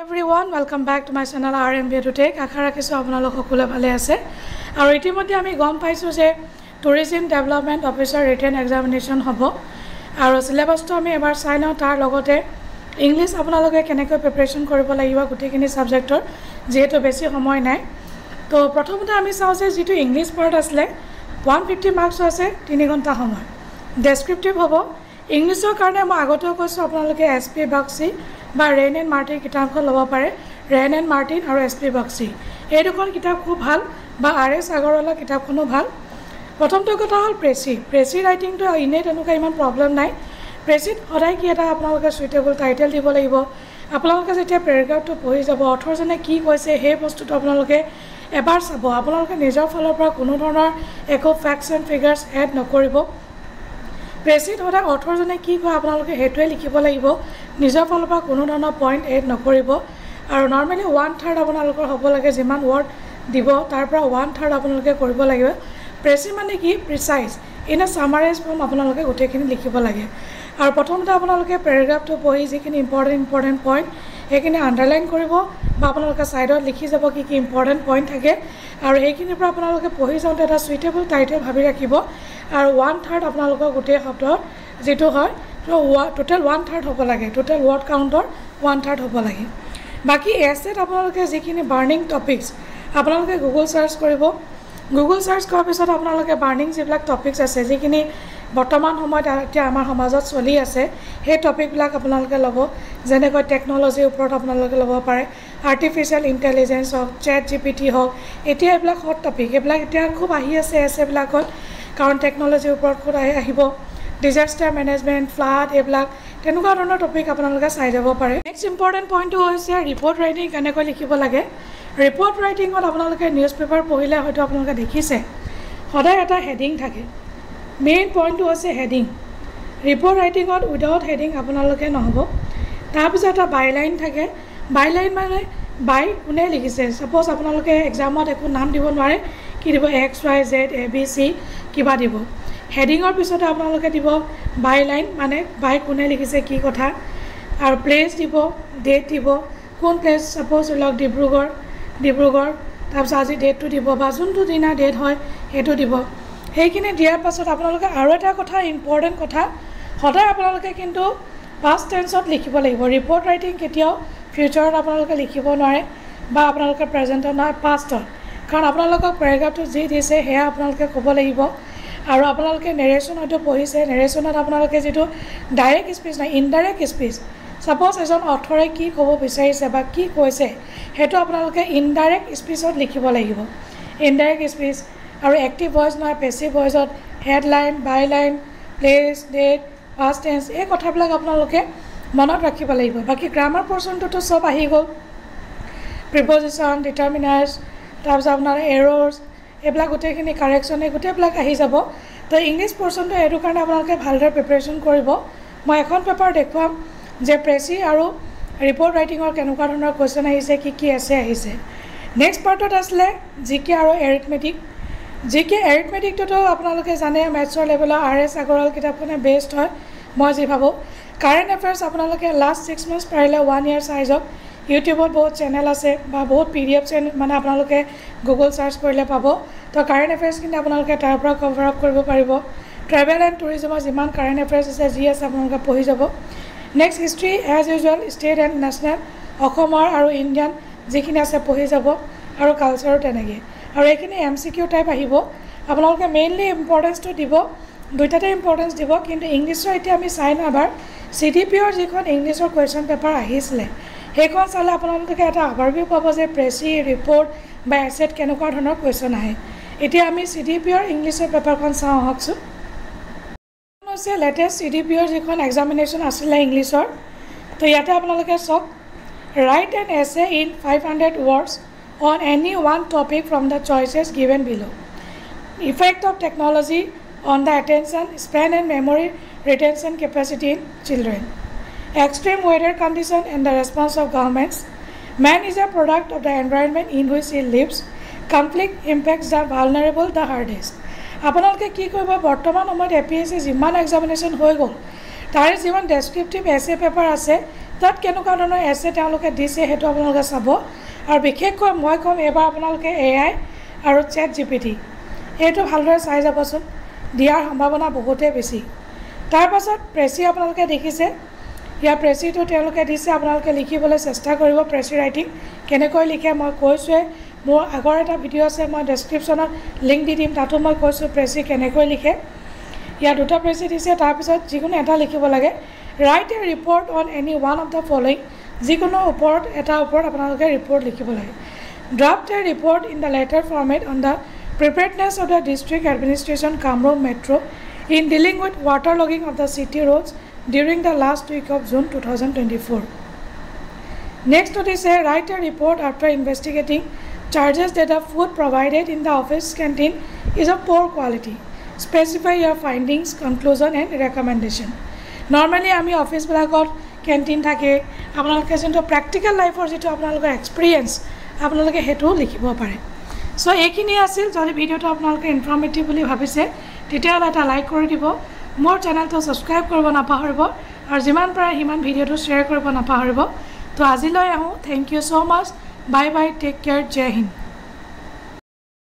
Everyone, welcome back to my channel RMB to Take. আশা ৰাখিছোঁ আপোনালোক সকলোৱে ভালে আছে আৰু ইতিমধ্যে আমি গম পাইছোঁ যে tourism development officer written examination হ'ব আৰু সিলেবাসটো আমি এবাৰ চাই লওঁ তাৰ লগতে ইংলিছ আপোনালোকে কেনেকৈ প্ৰিপাৰেচন কৰিব লাগিব গোটেইখিনি সাবজেক্টৰ যেহেতু বেছি সময় নাই তো প্ৰথমতে আমি চাওঁ যে যেটো ইংলিছ পাৰ্ট আছিলে 150 মাৰ্কছ আছে 3 ঘণ্টা সময় ডেসক্ৰিপটিভ হ'ব ইংলিছৰ কাৰণে মই আগতেও কৈছোঁ আপোনালোকে SP বাক্সি বা ৰেন এণ্ড মাৰ্টিন কিতাপখন ল'ব পাৰে ৰেন এণ্ড মাৰ্টিন আৰু SP বাক্সি এই দুখন কিতাপ খুব ভাল বা RS আগৰৱালা কিতাপখনো ভাল প্ৰথমটো কথা হ'ল প্ৰেছি ৰাইটিংটো ইনে তেনেকুৱা ইমান প্ৰব্লেম নাই প্ৰেছিত সদায় কি এটা আপোনালোকে সুইটেবল টাইটেল দিব লাগিব আপোনালোকে যেতিয়া পেৰাগ্ৰাফটো পঢ়ি যাব অথৰজনে কি কৈছে সেই বস্তুটো আপোনালোকে এবাৰ চাব আপোনালোকে নিজৰ ফালৰ পৰা কোনো ধৰণৰ একো ফ্যাক্টছ এণ্ড ফিগাৰছ এড নকৰিব প্ৰেছিত সদায় অথৰজনে কি কয় আপোনালোকে হেতুৱে লিখিব লাগিব নিজৰ ফালৰ পৰা কোনো ধৰণৰ পইণ্ট এড নকৰিব আৰু নৰ্মেলি 1/3 আপোনালোকৰ হ'ব লাগে যিমান ৱৰ্ড দিব তাৰ পৰা 1/3 আপোনালোকে কৰিব লাগিব প্ৰেছি মানে কি প্ৰিসাইজ ইন আ সামাৰাইজ ফৰ্ম আপোনালোকে গোটেইখিনি লিখিব লাগে আৰু প্ৰথমতে আপোনালোকে পেৰাগ্ৰাফটো পঢ়ি যিখিনি ইম্পৰ্টেণ্ট পইণ্ট সেইখিনি আন্ডাৰলাইন কৰিব বা আপোনালোকে সাইডত লিখি যাব কি ইম্পৰ্টেণ্ট পইণ্ট থাকে আৰু এইখিনিৰ পৰা আপোনালোকে পঢ়ি যাওঁতে এটা সুইটেবল টাইটেল ভাবি ৰাখিব আৰু 1/3 আপোনালোকৰ গোটেই শব্দৰ যেটো হয় টোটাল 1/3 হ'ব লাগে টোটাল ৱৰ্ড কাউণ্টৰ 1/3 হ'ব লাগে বাকি এছেট আপোনালোকে যিখিনি বাৰ্নিং টপিকছ আপোনালোকে গুগল সাৰ্চ কৰিব গুগল সাৰ্চ কৰাৰ পিছত আপোনালোকে বাৰ্নিং যিবিলাক টপিকছ আছে যিখিনি বৰ্তমান সময়ত এতিয়া আমাৰ সমাজত চলি আছে সেই টপিকবিলাক আপোনালোকে ল'ব যেনেকৈ টেকনলজিৰ ওপৰত আপোনালোকে ল'ব পাৰে আৰ্টিফিচিয়েল ইন্টেলিজেন্স হওক চ্যাট GPT হওক এতিয়া এইবিলাক হট টপিক এইবিলাক এতিয়া খুব আহি আছে এছেবিলাকত কাৰণ টেকনলজিৰ ওপৰত খুব আহিব ডিজাস্টাৰ মেনেজমেণ্ট ফ্লাড এইবিলাক তেনেকুৱা ধৰণৰ টপিক আপোনালোকে চাই যাব পাৰে নেক্সট ইম্পৰ্টেণ্ট পইণ্টটো হৈছে ৰিপৰ্ট ৰাইটিং কেনেকৈ লিখিব লাগে ৰিপৰ্ট ৰাইটিঙত আপোনালোকে নিউজ পেপাৰ পঢ়িলে হয়তো আপোনালোকে দেখিছে সদায় এটা হেডিং থাকে মেইন পইণ্টটো হৈছে হেডিং ৰিপৰ্ট ৰাইটিঙত উইদাউট হেডিং আপোনালোকে নহ'ব তাৰপিছত এটা বাইলাইন থাকে বাইলাইন মানে বাই কোনে লিখিছে সাপোজ আপোনালোকে এক্সামত একো নাম দিব নোৱাৰে কি দিব XYZ ABC কিবা দিব হেডিঙৰ পিছতে আপোনালোকে দিব বাইলাইন মানে বাই কোনে লিখিছে কি কথা আৰু প্লেস দিব ডেট দিব কোন প্লেস সাপোজ লক ডিব্ৰুগড় তাৰপিছত আজি ডেটটো দিব বা যোনটো দিনা ডেট হয় সেইটো দিব সেইখিনি দিয়াৰ পাছত আপোনালোকে আৰু এটা কথা ইম্পৰ্টেণ্ট কথা সদায় আপোনালোকে কিন্তু পাষ্ট টেন্সত লিখিব লাগিব ৰিপৰ্ট ৰাইটিং কেতিয়াও ফিউচাৰত আপোনালোকে লিখিব নোৱাৰে বা আপোনালোকে প্ৰেজেণ্টত নহয় পাষ্টত কাৰণ আপোনালোকক পেৰাগ্ৰাফটো যি দিছে সেয়া আপোনালোকে ক'ব লাগিব আৰু আপোনালোকে নেৰেশ্যন হয়তো পঢ়িছে নেৰেশ্যনত আপোনালোকে যেটো ডাইৰেক্ট স্পীচ নাই ইনডাইৰেক্ট স্পীচ সাপোজ এজন অথৰে কি ক'ব বিচাৰিছে বা কি কৈছে হেতু আপোনালোকে ইনডাইৰেক্ট স্পীচত লিখিব লাগিব ইনডাইৰেক্ট স্পীচ আৰু এক্টিভ ভয়েস নহয় পেসিভ ভয়েসত headline byline place date past tense এই কথাবিলাক আপোনালোকে মনত ৰাখিব লাগিব বাকি গ্ৰামাৰ পৰ্চনটো সব আহি গ'ল প্ৰিপজিশন ডিটাৰমিনাৰ্ছ তাৰপিছত আপোনাৰ এৰৰ্ছ এইবিলাক গোটেইখিনি কাৰেকশ্যন এই গোটেইবিলাক আহি যাব তো ইংলিছ পৰ্চনটো এইটো কাৰণে আপোনালোকে ভালদৰে প্ৰিপাৰেশ্যন কৰিব মই এখন পেপাৰ দেখুৱাম যে প্ৰেছি আৰু ৰিপৰ্ট ৰাইটিঙৰ কেনেকুৱা ধৰণৰ কুৱেশ্যন আহিছে কি এছে আহিছে নেক্সট পাৰ্টত আছিলে জিকে আৰু এৰিথমেটিক জিকে এৰিথমেটিকটো আপোনালোকে জানে মেথছৰ লেভেলৰ RS আগৰৱাল কিতাপখনে বেষ্ট হয় মই যি ভাবোঁ কাৰেণ্ট এফেয়াৰ্ছ আপোনালোকে লাষ্ট 6 মান্থছ পাৰিলে 1 ইয়াৰ চাইজক ইউটিউবত বহুত চেনেল আছে বা বহুত PDF চেনেল মানে আপোনালোকে গুগল সাৰ্চ কৰিলে পাব তো কাৰেণ্ট এফেয়াৰ্ছখিনি আপোনালোকে তাৰ পৰা কভাৰ আপ কৰিব পাৰিব ট্ৰেভেল এণ্ড টুৰিজমৰ যিমান কাৰেণ্ট এফেয়াৰ্ছ আছে যি আছে আপোনালোকে পঢ়ি যাব next history as usual state and national অসমৰ আৰু ইণ্ডিয়ান যিখিনি আছে পঢ়ি যাব আৰু কালচাৰো তেনেকৈ আৰু এইখিনি MCQ টাইপ আহিব আপোনালোকে মেইনলি ইম্পৰ্টেঞ্চটো দিব দুইটাতে ইম্পৰ্টেঞ্চ দিব কিন্তু ইংলিছৰ এতিয়া আমি চাই লওঁ এবাৰ CDPৰ যিখন ইংলিছৰ কুৱেশ্যন পেপাৰ আহিছিলে সেইখন চালে আপোনালোকে এটা অভাৰভিউ পাব যে প্ৰেছি ৰিপৰ্ট বা এছেট কেনেকুৱা ধৰণৰ কুৱেশ্যন আহে এতিয়া আমি CDPৰ ইংলিছৰ পেপাৰখন চাওঁ আহকচোন হৈছে লেটেষ্ট CDPৰ যিখন এক্সামিনেশ্যন আছিলে ইংলিছৰ তো ইয়াতে আপোনালোকে চাওক ৰাইট এন এছে in 500 words on any one topic from the choices given below effect of technology on the attention span and memory retention capacity in children extreme weather condition and the response of governments man is a product of the environment in which he lives conflict impacts the vulnerable the hardest আপোনালোকে কি কৰিব বৰ্তমান সময়ত APSC যিমান examination হৈ গ'ল তাৰে যিমান ডেসক্ৰিপটিভ এছে পেপাৰ আছে তাত কেনেকুৱা ধৰণৰ এছে তেওঁলোকে দিছে সেইটো আপোনালোকে চাব আৰু বিশেষকৈ মই ক'ম এবাৰ আপোনালোকে AI আৰু ChatGPT এইটো ভালদৰে চাই যাবচোন দিয়াৰ সম্ভাৱনা বহুতেই বেছি তাৰ পাছত প্ৰেছি আপোনালোকে দেখিছে ইয়াৰ প্ৰেছিটো তেওঁলোকে দিছে আপোনালোকে লিখিবলৈ চেষ্টা কৰিব প্ৰেছি ৰাইটিং কেনেকৈ লিখে মই কৈছোঁৱে মোৰ আগৰ এটা ভিডিঅ' আছে মই ডেছক্ৰিপশ্যনত লিংক দি দিম তাতো মই কৈছোঁ প্ৰেছি কেনেকৈ লিখে ইয়াৰ দুটা প্ৰেছি দিছে তাৰপিছত যিকোনো এটা লিখিব লাগে right A report on any one of the following যিকোনো ওপৰত আপোনালোকে ৰিপৰ্ট লিখিব লাগে draft A report in the letter format on the preparedness of the district administration Kamrup Metro in dealing with water logging of the city roads during the last week of June 2024. Next it is write a report after investigating charges that the food provided in the office canteen is of poor quality. Specify your findings, conclusion and recommendation. Normally আমি office বিলাকত canteen থাকে আপোনালোকে যেটো practical লাইফৰ যেটো আপোনালোকৰ experience আপোনালোকে হেতু লিখিব পাৰে সো এইখিনি আছিল যদি ভিডিওটো আপোনালোকে ইনফৰমেটিভ বুলি ভাবিছে তেতিয়াহ'লে এটা লাইক কৰি দিব মোৰ চেনেলটো সাবস্ক্ৰাইব কৰিব নাপাহৰিব আৰু যিমান পাৰে সিমান ভিডিওটো শ্বেয়াৰ কৰিব নাপাহৰিব তো আজিলৈ আহোঁ thank you so much bye bye take care জয় হিন্দ